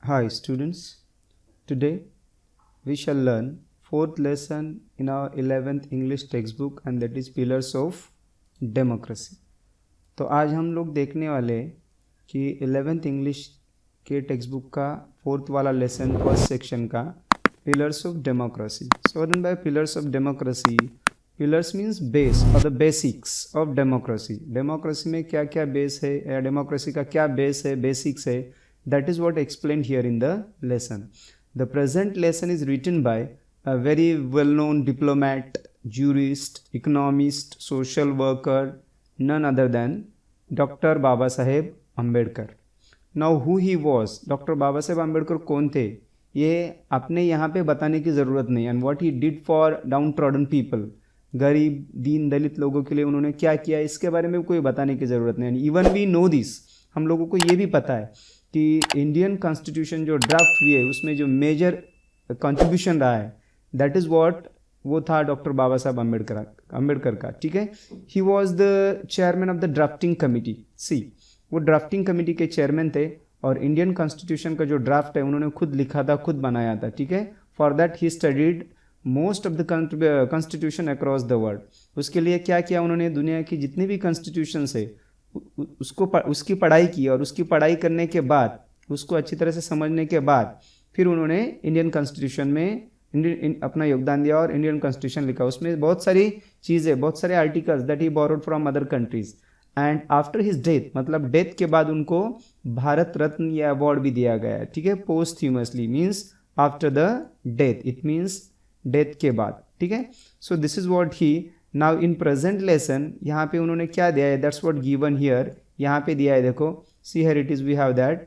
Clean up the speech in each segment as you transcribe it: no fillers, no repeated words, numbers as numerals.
Hi students, today we shall learn fourth lesson in our 11th English textbook and that is Pillars of Democracy. तो आज हम लोग देखने वाले कि 11th इंग्लिश के टेक्स्ट बुक का फोर्थ वाला लेसन फर्स्ट सेक्शन का pillars of democracy. So then by pillars of democracy, pillars means base और the basics of democracy. Democracy में क्या क्या बेस है या डेमोक्रेसी का क्या बेस है, बेसिक्स है, that is what explained here in the lesson. The present lesson is written by a very well-known diplomat, jurist, economist, social worker, none other than Dr. Babasaheb Ambedkar. Now who he was, Dr. Babasaheb Ambedkar कौन थे, ये आपने यहाँ पे बताने की ज़रूरत नहीं. and what he did for downtrodden people, गरीब दीन दलित लोगों के लिए उन्होंने क्या किया, इसके बारे में कोई बताने की ज़रूरत नहीं. and even we know this, हम लोगों को ये भी पता है कि इंडियन कॉन्स्टिट्यूशन जो ड्राफ्ट हुई है उसमें जो मेजर कंट्रीब्यूशन रहा है दैट इज़ व्हाट, वो था डॉक्टर बाबा साहब अम्बेडकर का. ठीक है, he was the chairman of the drafting committee. See, वो ड्राफ्टिंग कमिटी के चेयरमैन थे और इंडियन कॉन्स्टिट्यूशन का जो ड्राफ्ट है उन्होंने खुद लिखा था, खुद बनाया था. ठीक है, for that he studied most of the constitution across the world. उसके लिए क्या किया उन्होंने, दुनिया की जितनी भी कॉन्स्टिट्यूशन है उसकी पढ़ाई की और उसकी पढ़ाई करने के बाद, उसको अच्छी तरह से समझने के बाद फिर उन्होंने इंडियन कॉन्स्टिट्यूशन में अपना योगदान दिया और इंडियन कॉन्स्टिट्यूशन लिखा. उसमें बहुत सारी चीज़ें, बहुत सारे articles that he borrowed from other countries. And after his death, मतलब डेथ के बाद उनको भारत रत्न ये अवार्ड भी दिया गया है. ठीक है, posthumously means after the death, it means death के बाद. ठीक है, so this is what he now in present lesson यहाँ पे उन्होंने क्या दिया है, दैट्स व्हाट गिवन हियर, यहाँ पे दिया है. देखो, see here it is, we have that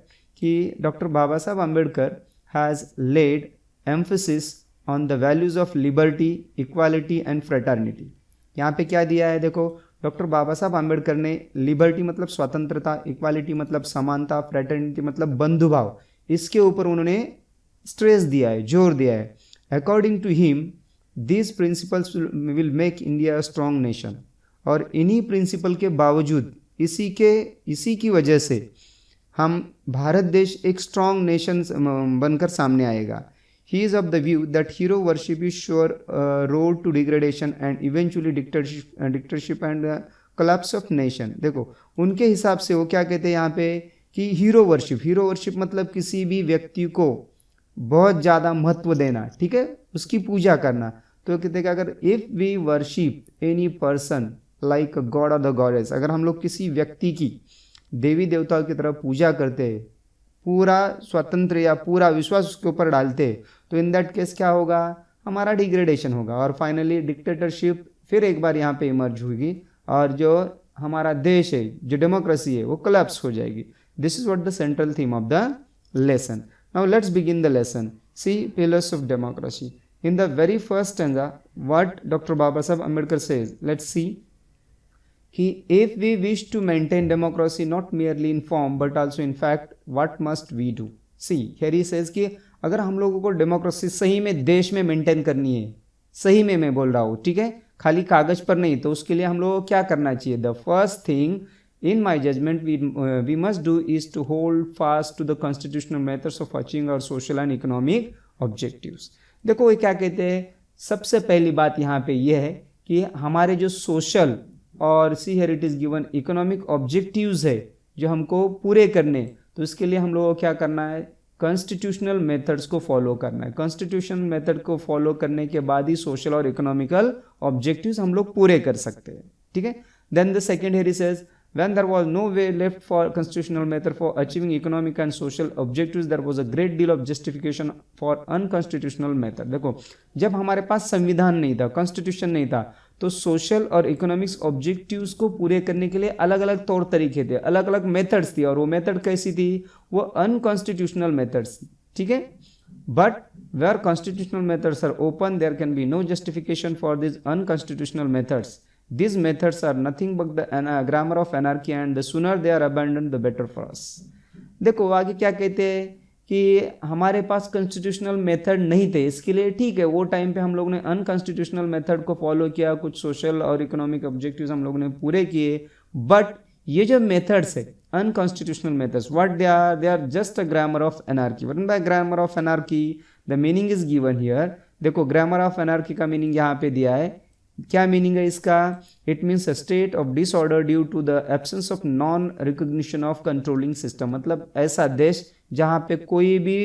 कि doctor Baba Sahab Ambedkar has laid emphasis on the values of liberty, equality and fraternity. यहाँ पे क्या दिया है, देखो, डॉक्टर बाबा साहब अम्बेडकर ने लिबर्टी मतलब स्वतंत्रता, इक्वालिटी मतलब समानता, फ्रेटर्निटी मतलब बंधुभाव, इसके ऊपर उन्होंने स्ट्रेस दिया है, जोर दिया है. According to him These principles will make India a strong nation. और इन्हीं प्रिंसिपल के बावजूद, इसी की वजह से हम भारत देश एक स्ट्रॉन्ग नेशन बनकर सामने आएगा. He is of the view that hero worship is sure road to degradation and eventually dictatorship and collapse of nation. देखो, उनके हिसाब से वो क्या कहते हैं यहाँ पे कि हीरो वर्शिप मतलब किसी भी व्यक्ति को बहुत ज़्यादा महत्व देना. ठीक है, उसकी पूजा करना. तो कहते हैं कि अगर if we worship any person like god और द गॉडेस, अगर हम लोग किसी व्यक्ति की देवी देवताओं की तरह पूजा करते, पूरा स्वतंत्र या पूरा विश्वास उसके ऊपर डालते, तो इन दैट केस क्या होगा, हमारा डिग्रेडेशन होगा और फाइनली डिक्टेटरशिप फिर एक बार यहाँ पे इमर्ज होगी और जो हमारा देश है, जो डेमोक्रेसी है, वो कोलैप्स हो जाएगी. This is what the central theme of the lesson. Now let's begin the lesson. See, pillars of democracy. In the very first stanza, what Dr. Babasaheb Ambedkar says, let's see. If we wish to maintain democracy not merely in form but also in fact, what must we do? See, here he says कि अगर हम लोगों को democracy सही में देश में maintain करनी है, सही में मैं बोल रहा हूँ, ठीक है, खाली कागज पर नहीं, तो उसके लिए हम लोगों को क्या करना चाहिए. The first thing in my judgment we must do is to hold fast to the constitutional methods of achieving our social and economic objectives. देखो, ये क्या कहते हैं, सबसे पहली बात यहाँ पे ये है कि हमारे जो सोशल और सी here it is given economic objectives है जो हमको पूरे करने, तो इसके लिए हम लोगों को क्या करना है, कॉन्स्टिट्यूशनल मेथड्स को फॉलो करना है. कॉन्स्टिट्यूशनल मेथड को फॉलो करने के बाद ही सोशल और इकोनॉमिकल ऑब्जेक्टिव्स हम लोग पूरे कर सकते हैं. ठीक है, then the second here he says, when there was no way left for constitutional method for achieving economic and social objectives, there was a great deal of justification for unconstitutional method. देखो, जब हमारे पास संविधान नहीं था, constitution नहीं था, तो social और इकोनॉमिक्स ऑब्जेक्टिव्स को पूरे करने के लिए अलग अलग तौर तरीके थे, अलग अलग मेथड्स थी, और वो मेथड कैसी थी, वो अनकॉन्स्टिट्यूशनल मेथड्स. ठीक है, but where constitutional methods are open, there can be no justification for this unconstitutional methods. These methods are nothing but the grammar of anarchy and the sooner they are abandoned the better for us. देखो, आगे क्या कहते हैं कि हमारे पास constitutional method नहीं थे, इसके लिए ठीक है, वो टाइम पे हम लोग ने अनकॉन्स्टिट्यूशनल मेथड को फॉलो किया, कुछ सोशल और इकोनॉमिक ऑब्जेक्टिव्स हम लोग ने पूरे किए, बट ये जो मेथड्स है unconstitutional methods. What they are just a grammar of anarchy. Written by grammar of anarchy, the meaning is given here. देखो grammar of anarchy का meaning यहाँ पे दिया है. क्या मीनिंग है इसका? It means a state of disorder due to the absence of non recognition of controlling system. मतलब ऐसा देश जहाँ पे कोई भी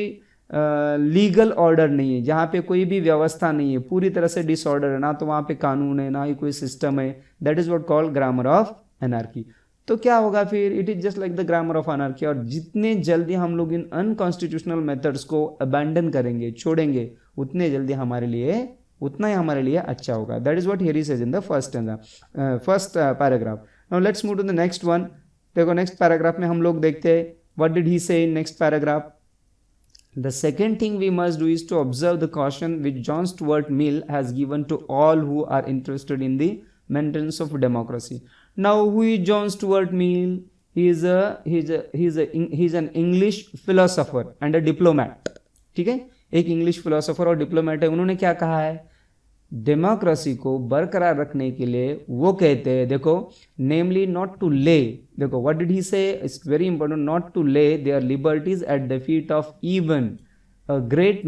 लीगल ऑर्डर नहीं है, जहाँ पे कोई भी व्यवस्था नहीं है, पूरी तरह से डिसऑर्डर है, ना तो वहाँ पे कानून है, ना ही कोई सिस्टम है. That is what called grammar of anarchy. तो क्या होगा फिर? It is just like the grammar of anarchy. और जितने जल्दी हम लोग इन अनकॉन्स्टिट्यूशनल मेथड्स को अबैंडन करेंगे, छोड़ेंगे, उतने जल्दी हमारे लिए, उतना ही हमारे लिए अच्छा होगा. That is what here he says in the first paragraph. Now let's move to the next one. देखो नेक्स्ट पैराग्राफ में हम लोग देखते हैं what did he say in next paragraph. The second thing we must do is to observe the caution which John Stuart Mill has given to all who are interested in the maintenance of democracy. Now, who is John Stuart Mill? He's an English philosopher and a diplomat. ठीक है, एक English philosopher और diplomat है. उन्होंने क्या कहा है? Democracy को बरकरार रखने के लिए वो कहते हैं, देखो, नेमली नॉट टू ले, देखो what did he say, it's very important, not to lay their liberties at the feet of even a great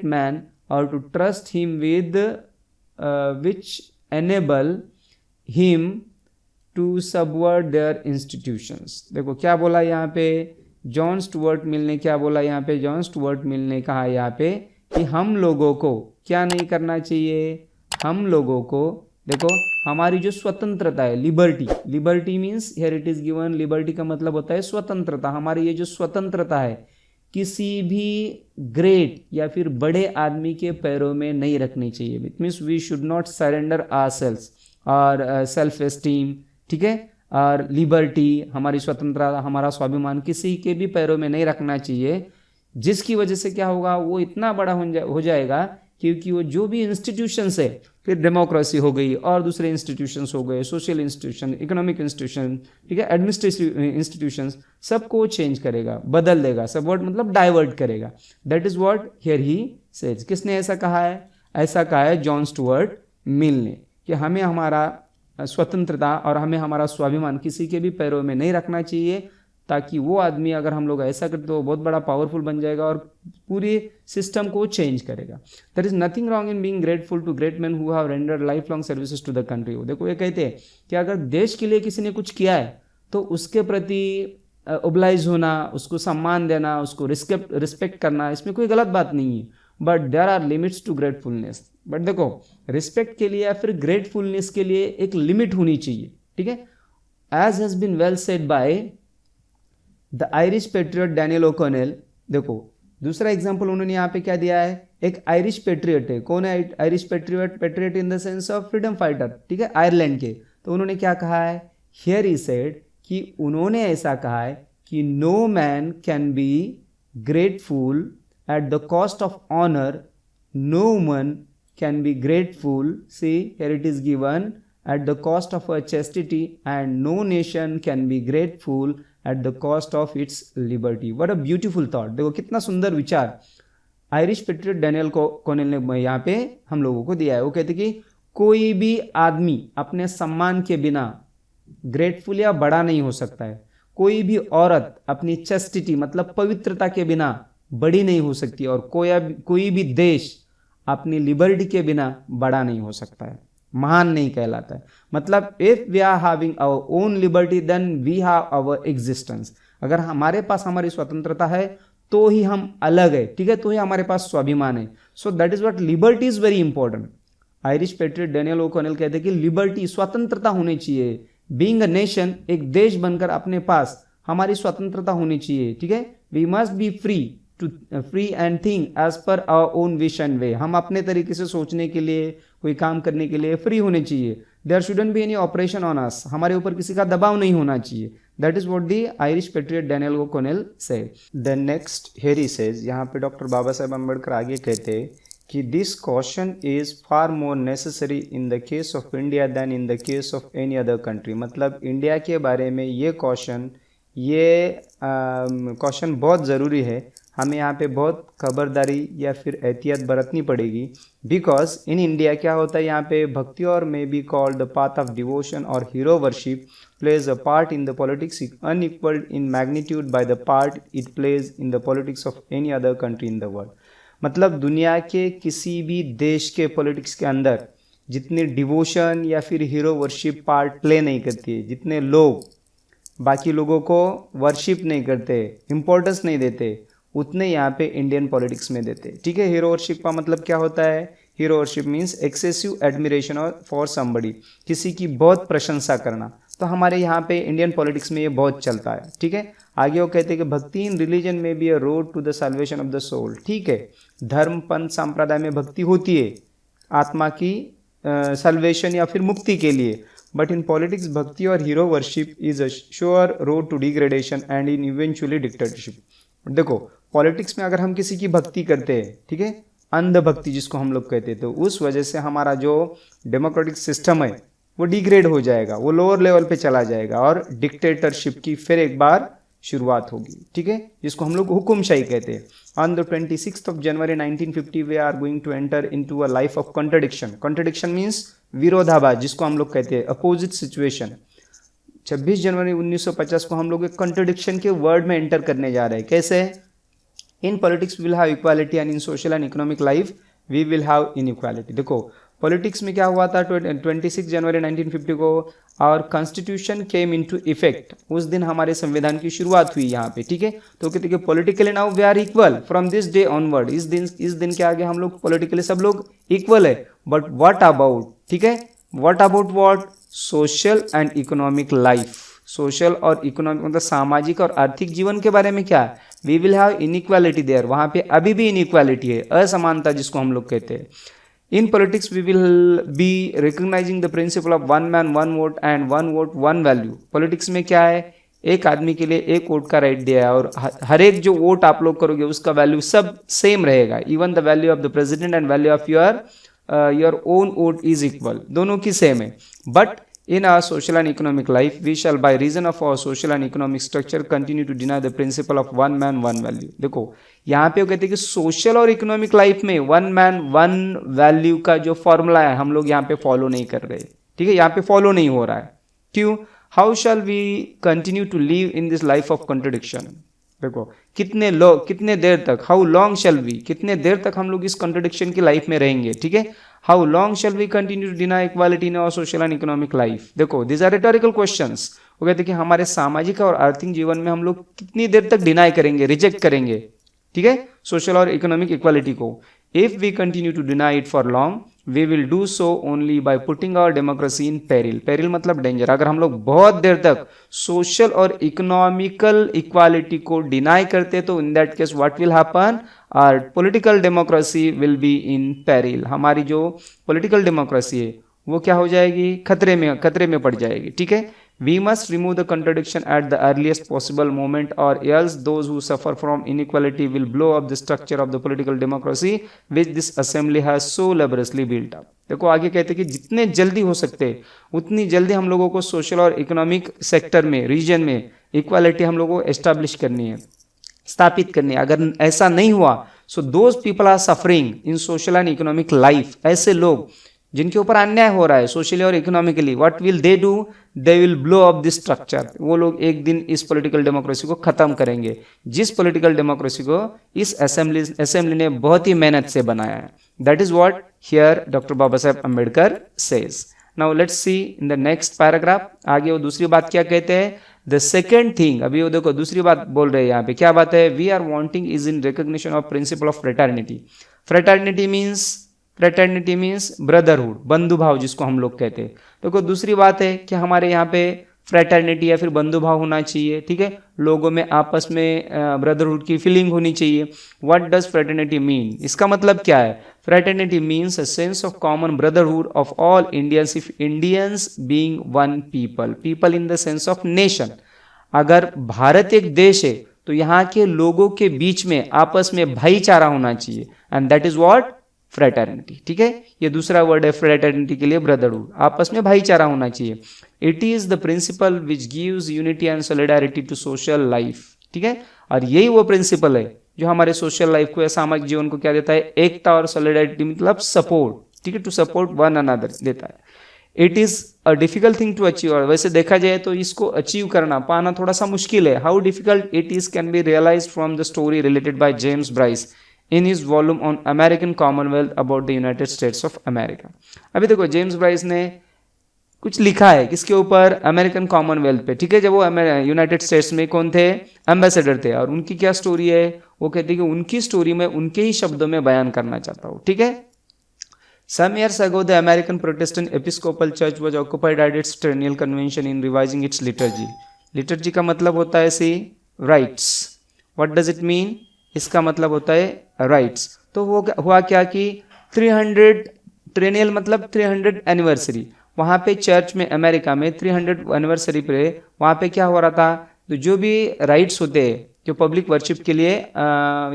man or to trust him with which enable him to subvert their institutions. देखो क्या बोला यहाँ पे John Stuart Mill ने, क्या बोला यहाँ पे? जॉन स्टुअर्ट मिल ने कहा यहाँ पे कि हम लोगों को क्या नहीं करना चाहिए? हम लोगों को, देखो, हमारी जो स्वतंत्रता है, liberty means here it is given, liberty का मतलब होता है स्वतंत्रता. हमारी ये जो स्वतंत्रता है किसी भी ग्रेट या फिर बड़े आदमी के पैरों में नहीं रखनी चाहिए. It means we should not surrender ourselves और सेल्फ एस्टीम, ठीक है, और लिबर्टी, हमारी स्वतंत्रता, हमारा स्वाभिमान किसी के भी पैरों में नहीं रखना चाहिए. जिसकी वजह से क्या होगा? वो इतना बड़ा हो जाएगा क्योंकि वो जो भी इंस्टीट्यूशंस है, फिर डेमोक्रेसी हो गई और दूसरे इंस्टीट्यूशंस हो गए, सोशल इंस्टीट्यूशन, इकोनॉमिक इंस्टीट्यूशन, ठीक है, एडमिनिस्ट्रेटिव इंस्टीट्यूशंस, सबको चेंज करेगा, बदल देगा. सब वर्ड मतलब डाइवर्ट करेगा. That is what here he says. किसने ऐसा कहा है? ऐसा कहा है जॉन स्टुअर्ट मिल ने, कि हमें हमारा स्वतंत्रता और हमें हमारा स्वाभिमान किसी के भी पैरों में नहीं रखना चाहिए, ताकि वो आदमी, अगर हम लोग ऐसा करते तो वो बहुत बड़ा पावरफुल बन जाएगा और पूरे सिस्टम को चेंज करेगा. There is nothing wrong in being grateful to great man who have rendered life long services to the country. देखो ये कहते हैं कि अगर देश के लिए किसी ने कुछ किया है तो उसके प्रति ओब्लाइज होना, उसको सम्मान देना, उसको रिस्पेक्ट करना, इसमें कोई गलत बात नहीं है. But there are limits to gratefulness. But देखो, रिस्पेक्ट के लिए या फिर ग्रेटफुलनेस के लिए एक लिमिट होनी चाहिए, ठीक है. As has been well said by the Irish patriot Daniel O'Connell. देखो दूसरा एग्जाम्पल उन्होंने यहाँ पे क्या दिया है? एक आयरिश पेट्रियट है. कौन है Irish patriot in the sense of freedom fighter, ठीक है, आयरलैंड के. तो उन्होंने क्या कहा है? हियर ही सेड कि उन्होंने ऐसा कहा है कि no man can be grateful at the cost of honour, no one can be grateful, see here it is given, at the cost of a chastity, and no nation can be grateful at the cost of its liberty. What a beautiful thought. देखो कितना सुंदर विचार Irish patriot Daniel ओ'कॉनेल ने यहाँ पे हम लोगों को दिया है. वो कहते कि कोई भी आदमी अपने सम्मान के बिना ग्रेटफुल या बड़ा नहीं हो सकता है. कोई भी औरत अपनी चस्टिटी मतलब पवित्रता के बिना बड़ी नहीं हो सकती, और कोई भी देश अपनी लिबर्टी के बिना बड़ा नहीं हो सकता है, महान नहीं कहलाता है. मतलब if we are having our own liberty then we have our existence. अगर हमारे पास हमारी स्वतंत्रता है तो ही हम अलग है, ठीक है, तो ही हमारे पास स्वाभिमान है. So that is what liberty is very important. Irish patriot Daniel O'Connell कहते हैं कि लिबर्टी, स्वतंत्रता होनी चाहिए. बीइंग अ नेशन, एक देश बनकर अपने पास हमारी स्वतंत्रता होनी चाहिए, ठीक है. We must be free and think as per our own wish and way. हम अपने तरीके से सोचने के लिए, कोई काम करने के लिए फ्री होने चाहिए. There shouldn't be any operation on us, हमारे ऊपर किसी का दबाव नहीं होना चाहिए. That is what the Irish patriot Daniel O'Connell say. Then next here he says, यहाँ पे डॉक्टर बाबा साहेब अम्बेडकर आगे कहते हैं कि this caution is far more necessary in the case of India than in the case of any other country. मतलब India के बारे में ये कॉशन बहुत ज़रूरी है हमें यहाँ पे बहुत खबरदारी या फिर एहतियात बरतनी पड़ेगी, बिकॉज इन इंडिया क्या होता है, यहाँ पे bhakti or may be called the path of devotion or hero worship plays a part in the politics unequaled in magnitude by the part it plays in the politics of any other country in the world। मतलब दुनिया के किसी भी देश के politics के अंदर जितने डिवोशन या फिर हीरो वर्शिप पार्ट प्ले नहीं करती है, जितने लोग बाकी लोगों को वर्शिप नहीं करते, इम्पोर्टेंस नहीं देते, उतने यहाँ पे इंडियन पॉलिटिक्स में देते। ठीक है, हीरो वर्शिप का मतलब क्या होता है? Hero worship means excessive admiration for somebody, किसी की बहुत प्रशंसा करना। तो हमारे यहाँ पे इंडियन पॉलिटिक्स में ये बहुत चलता है। ठीक है, आगे वो कहते हैं कि भक्ति इन रिलीजन में be a road to the salvation of the soul. ठीक है, धर्म पंथ संप्रदाय में भक्ति होती है आत्मा की सल्वेशन या फिर मुक्ति के लिए, बट इन पॉलिटिक्स भक्ति और hero worship is a sure road to degradation and in eventually dictatorship. देखो, पॉलिटिक्स में अगर हम किसी की भक्ति करते हैं, ठीक है, अंधभक्ति जिसको हम लोग कहते हैं, तो उस वजह से हमारा जो डेमोक्रेटिक सिस्टम है वो डिग्रेड हो जाएगा, वो लोअर लेवल पे चला जाएगा और डिक्टेटरशिप की फिर एक बार शुरुआत होगी। ठीक है, जिसको हम लोग हुकुमशाही कहते हैं। On the 26th of January 1950 we are going to enter into a life of contradiction. Contradiction means विरोधाभास, जिसको हम लोग कहते हैं अपोजिट सिचुएशन। 26 जनवरी 1950 को हम लोग एक कॉन्ट्रडिक्शन के वर्ड में एंटर करने जा रहे हैं। कैसे? In politics we will have equality and in social and economic life we will have inequality. देखो, पॉलिटिक्स में क्या हुआ था 26 जनवरी 1950 को, और कॉन्स्टिट्यूशन केम इनटू इफेक्ट। उस दिन हमारे संविधान की शुरुआत हुई यहाँ पे। ठीक है, तो कहते हैं politically now we are equal from this day onward. इस दिन के आगे हम लोग पॉलिटिकली सब लोग इक्वल है। बट व्हाट अबाउट, ठीक है, what about what? Social and economic life. Social और इकोनॉमिक मतलब सामाजिक और आर्थिक जीवन के बारे में क्या है? We will have inequality there. वहाँ पे अभी भी इनइक्वालिटी है, असमानता जिसको हम लोग कहते हैं। In politics, we will be recognizing the principle of one man, one vote and one vote, one value। Politics में क्या है? एक आदमी के लिए एक वोट का राइट दिया है और हर एक जो वोट आप लोग करोगे उसका वैल्यू सब सेम रहेगा। Even the value of the president and value of your own vote is equal, दोनों की सेम है। But in our social and economic life we shall by reason of our social and economic structure continue to deny the principle of one man one value। देखो, यहाँ पे वो कहते हैं कि सोशल और इकोनॉमिक लाइफ में वन मैन वन वैल्यू का जो फॉर्मूला है हम लोग यहाँ पे फॉलो नहीं कर रहे। ठीक है, यहाँ पे फॉलो नहीं हो रहा है। क्यों? How shall we continue to live in this life of contradiction. देखो, कितने लोग, कितने देर तक, हाउ लॉन्ग शैल वी, कितने देर तक हम लोग इस कॉन्ट्रडिक्शन की लाइफ में रहेंगे। ठीक है, how long shall we continue to deny equality in our social and economic life. देखो, दिस आर रिटोरिकल क्वेश्चंस। वो कहते हैं कि हमारे सामाजिक और आर्थिक जीवन में हम लोग कितनी देर तक डिनाई करेंगे, रिजेक्ट करेंगे, ठीक है, सोशल और इकोनॉमिक इक्वालिटी को। If we continue to deny it for long we will do so only by putting our democracy in peril. Peril मतलब डेंजर। अगर हम लोग बहुत देर तक सोशल और इकोनॉमिकल इक्वालिटी को डिनाई करते तो in that case what will happen? Our political democracy will be in peril. हमारी जो पॉलिटिकल डेमोक्रेसी है वो क्या हो जाएगी? खतरे में पड़ जाएगी। ठीक है, we must remove the contradiction at the earliest possible moment or else those who suffer from inequality will blow up the structure of the political democracy which this assembly has so laboriously built up। देखो, आगे कहते हैं कि जितने जल्दी हो सकते उतनी जल्दी हम लोगों को सोशल और इकोनॉमिक सेक्टर में, रीजन में इक्वालिटी हम लोगों को एस्टैब्लिश करनी है, स्थापित करनी है। अगर ऐसा नहीं हुआ so those people are suffering in social and economic life. ऐसे लोग जिनके ऊपर अन्याय हो रहा है सोशली और economically, what will they do? They will blow up this structure. वो लोग एक दिन इस पॉलिटिकल डेमोक्रेसी को खत्म करेंगे, जिस पॉलिटिकल डेमोक्रेसी को इस असेंबली ने बहुत ही मेहनत से बनाया है। That is what here doctor Baba Saheb Ambedkar says. Now let's see in the next paragraph. आगे वो दूसरी बात क्या कहते हैं? द सेकेंड थिंग, अभी वो देखो दूसरी बात बोल रहे हैं यहाँ पे। क्या बात है? We are wanting is in recognition of principle of fraternity. Fraternity means brotherhood, बंधुभाव जिसको हम लोग कहते हैं। तो दूसरी बात है कि हमारे यहाँ पे फ्रेटर्निटी या फिर बंधुभाव होना चाहिए। ठीक है, लोगों में आपस में ब्रदरहुड की फीलिंग होनी चाहिए। What does fraternity mean? इसका मतलब क्या है? Fraternity means a sense of common brotherhood of all Indians if Indians being one people in the sense of nation. अगर भारत एक देश है तो यहाँ के लोगों के बीच में आपस में भाईचारा होना चाहिए, and that is what? Fraternity. ठीक है, ये दूसरा वर्ड है फ्रेटर्निटी के लिए, ब्रदरहुड, आपस में भाईचारा होना चाहिए। It is the principle which gives unity and solidarity to social life. ठीक है, और यही वो प्रिंसिपल है जो हमारे सोशल लाइफ को या सामाजिक जीवन को क्या देता है, एकता और सॉलिडारिटी मतलब सपोर्ट, ठीक है, टू सपोर्ट वन अनदर देता है। It is a difficult thing to achieve, और वैसे देखा जाए तो इसको अचीव करना पाना थोड़ा सा मुश्किल है। How difficult it is can be realized from the story related by James Bryce in his volume on American Commonwealth about the United States of America. अभी देखो जेम्स ब्राइस ने कुछ लिखा है किसके ऊपर, अमेरिकन कॉमनवेल्थ पे, ठीक है। जब वो यूनाइटेड स्टेट्स में कौन थे, एम्बेसडर थे, और उनकी क्या स्टोरी है, वो कहते हैं कि उनकी स्टोरी में उनके ही शब्दों में बयान करना चाहता हूँ, ठीक है। Some years ago, the American Protestant Episcopal Church was occupied at its Triennial Convention in revising its liturgy. Liturgy का मतलब होता है सी rites. What does it mean? इसका मतलब होता है rites. तो हुआ क्या कि 300 ट्रेनियल मतलब 300 एनिवर्सरी, वहाँ पे चर्च में अमेरिका में 300 एनिवर्सरी पे वहाँ पे क्या हो रहा था, तो जो भी राइट्स होते हैं जो पब्लिक वर्शिप के लिए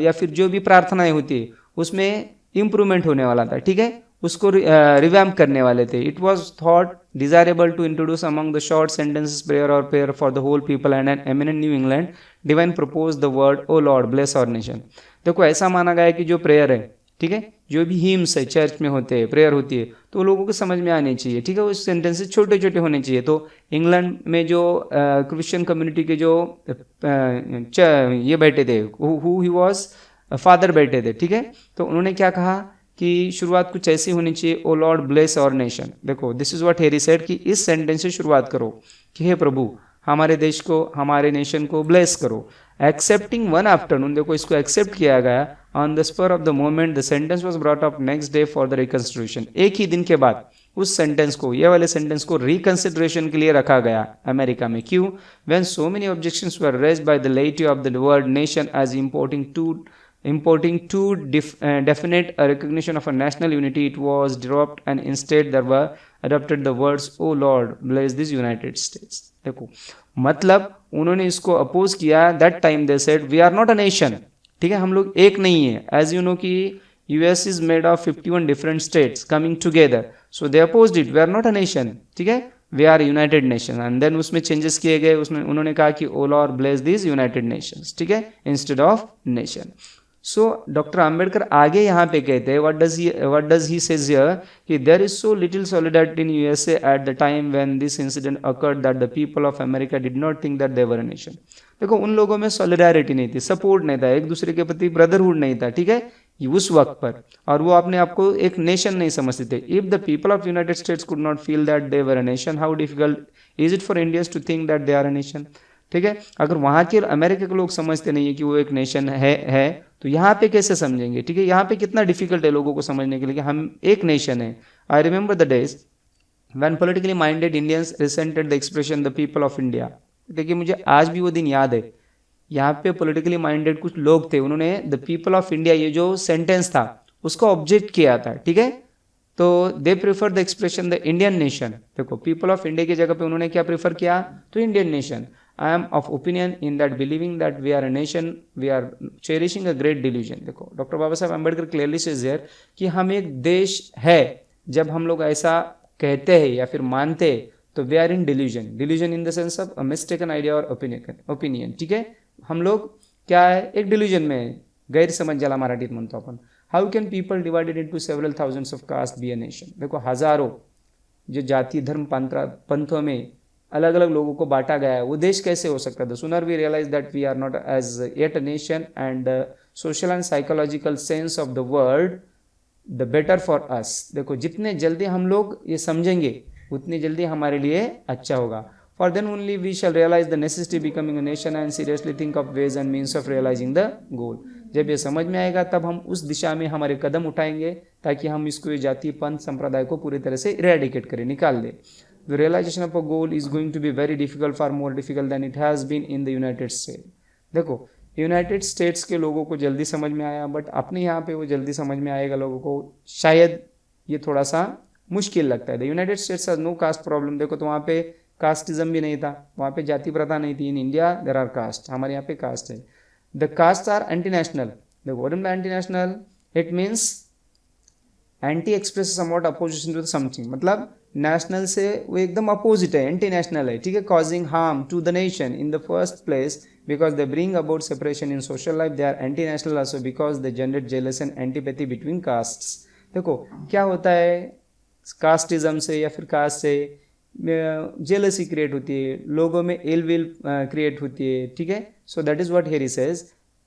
या फिर जो भी प्रार्थनाएं होती है उसमें इम्प्रूवमेंट होने वाला था, ठीक है, उसको रिवैम्प करने वाले थे। It was thought desirable to introduce among the short sentences prayer और prayer for the whole people and an eminent New England divine propose the word O Lord bless our nation. देखो ऐसा माना गया है कि जो प्रेयर है, ठीक है, जो भी हिम्स है चर्च में होते हैं, प्रेयर होती है, तो लोगों को समझ में आनी चाहिए, ठीक है, वो सेंटेंसेस छोटे छोटे होने चाहिए। तो इंग्लैंड में जो क्रिश्चियन कम्युनिटी के जो ये बैठे थे, हु ही वाज फादर बैठे थे, ठीक है, तो उन्होंने क्या कहा कि शुरुआत कुछ ऐसी होनी चाहिए, ओ लॉर्ड ब्लेस आवर नेशन। देखो दिस इज व्हाट हेरी सेड कि इस सेंटेंस से शुरुआत करो कि हे प्रभु हमारे देश को, हमारे नेशन को ब्लेस करो। एक्सेप्टिंग वन आफ्टरनून, देखो इसको एक्सेप्ट किया गया, on the spur of the moment the sentence was brought up next day for the reconsideration. एक ही दिन के बाद उस सेंटेंस को, ये वाले सेंटेंस को रिकंसिडरेशन के लिए रखा गया अमेरिका में। क्यों? When so many objections were raised by the laity of the word nation as importing too definite a recognition of a national unity, it was dropped and instead there were adopted the words oh lord bless this united states। देखो मतलब उन्होंने इसको oppose किया। That time they said we are not a nation, ठीक है, हम लोग एक नहीं है। एज यू नो कि US is made of 51 different states coming together, so they opposed it, we are not a nation, ठीक है, we are united nation. And then उसमें चेंजेस किए गए, उसमें उन्होंने कहा कि O Lord bless this united nations, ठीक है, instead of nation. So doctor Ambedkar आगे यहाँ पे कहते हैं what does he says here कि there is so little solidarity in USA at the time when this incident occurred that the people of America did not think that they were a nation। देखो उन लोगों में solidarity नहीं थी, support नहीं था, एक दूसरे के प्रति ब्रदरहुड नहीं था, ठीक है, उस वक्त पर, और वो अपने आप को एक नेशन नहीं समझते थे। If the people of United States could not feel that they were a nation, how difficult is it for Indians to think that they are a nation, ठीक है। अगर वहाँ के अमेरिका के लोग समझते नहीं है कि वो एक नेशन है तो यहाँ पे कैसे समझेंगे, ठीक है, यहाँ पे कितना डिफिकल्ट है लोगों को समझने के लिए कि हम एक नेशन है। I remember the days when politically minded Indians resented the expression the people of India. देखिए मुझे आज भी वो दिन याद है, यहाँ पे पॉलिटिकली माइंडेड कुछ लोग थे, उन्होंने द पीपल ऑफ इंडिया ये जो सेंटेंस था उसको ऑब्जेक्ट किया था, ठीक है, तो they prefer the expression the Indian nation. देखो पीपल ऑफ इंडिया की जगह पे उन्होंने क्या प्रेफर किया, तो Indian nation. I am of opinion in that believing that we are a nation, we are cherishing a great delusion। देखो doctor Baba Sahab Ambedkar clearly says here कि हम एक देश है। जब हम लोग ऐसा कहते हैं या फिर मानते हैं तो we are in delusion, delusion in the sense of a mistaken idea और ओपिनियन, ठीक है, हम लोग क्या है, एक डिल्यूजन में, गैरसमझ ज्याला मराठीत म्हणतो आपण। How can people divided into several thousands of caste be a nation. देखो हजारों जो जाति धर्म पंथों में अलग अलग लोगों को बांटा गया है, वो देश कैसे हो सकता था। Sooner we realize that we are not as yet a nation and social and psychological sense of the world the better for us. देखो जितने जल्दी हम लोग ये समझेंगे उतनी जल्दी हमारे लिए अच्छा होगा। For then only we shall realize the necessity becoming a nation and seriously think of ways and means of realizing the goal. जब ये समझ में आएगा तब हम उस दिशा में हमारे कदम उठाएंगे ताकि हम इसको, ये जाति पंथ संप्रदाय को पूरी तरह से इरेडिकेट करें, निकाल दें। The realization of a goal is going to be very difficult, far more difficult than it has been in the United States। देखो यूनाइटेड स्टेट्स के लोगों को जल्दी समझ में आया, बट अपने यहाँ पे वो जल्दी समझ में आएगा लोगों को, शायद ये थोड़ा सा मुश्किल लगता है। The United States has no caste problem. देखो तो वहाँ पे कास्टिज्म भी नहीं था, वहाँ पे जाति प्रथा नहीं थी। In India there are caste, हमारे यहाँ पे कास्ट है। The caste are anti national. देखो what is anti national, it means anti express somewhat opposition to something, मतलब नेशनल से वो एकदम अपोजिट है, एंटी नेशनल है, ठीक है. Causing harm to the nation in the first place because they bring about separation in social life. They are anti national also because they generate jealous and antipathy between castes. देखो क्या होता है, casteism से या फिर cast से jealousy create होती है, लोगों में इल विल क्रिएट होती है, ठीक है. So that is what here he says.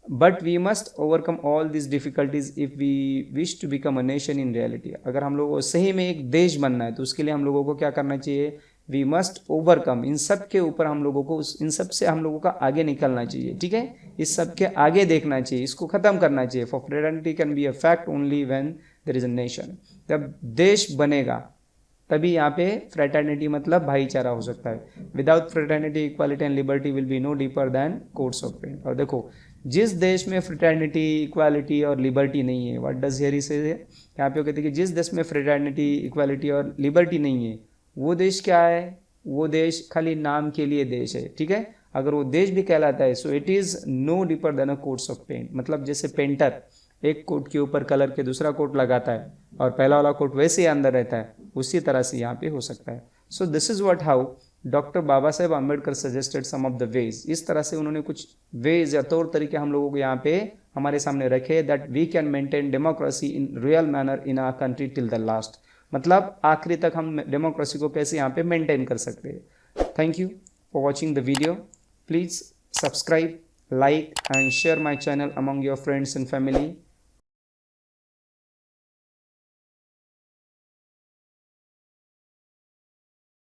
But we must overcome all this difficulties if we wish to become a nation in reality. अगर हम लोगों को सही में एक देश बनना है तो उसके लिए हम लोगों को क्या करना चाहिए, वी मस्ट ओवरकम. इन सब के ऊपर हम लोगों को, इन सब से हम लोगों का आगे निकलना चाहिए, ठीक है. इस सब के आगे देखना चाहिए, इसको खत्म करना चाहिए. For fraternity can be a fact only when there is a nation. जब देश बनेगा तभी यहाँ पे फ्रेटर्निटी मतलब भाईचारा हो सकता है. Without fraternity equality and liberty will be no deeper than coats of paint. और देखो जिस देश में फ्रेटर्निटी इक्वालिटी और लिबर्टी नहीं है, व्हाट डज हियर ही से, यहाँ पे कहते हैं कि जिस देश में फ्रेटर्निटी इक्वालिटी और लिबर्टी नहीं है वो देश क्या है, वो देश खाली नाम के लिए देश है, ठीक है. अगर वो देश भी कहलाता है so it is no deeper than a coats of paint. मतलब जैसे पेंटर एक कोट के ऊपर कलर के दूसरा कोट लगाता है और पहला वाला कोट वैसे ही अंदर रहता है, उसी तरह से यहाँ पे हो सकता है. So this is what how doctor Baba Saheb Ambedkar suggested some of the ways. इस तरह से उन्होंने कुछ वेज या तौर तरीके हम लोगों को यहाँ पे हमारे सामने रखे that we can maintain democracy in real manner in our country till the last. मतलब आखिरी तक हम डेमोक्रेसी को कैसे यहाँ पे मेंटेन कर सकते हैं. Thank you for watching the video. Please subscribe, like and share my channel among your friends and family.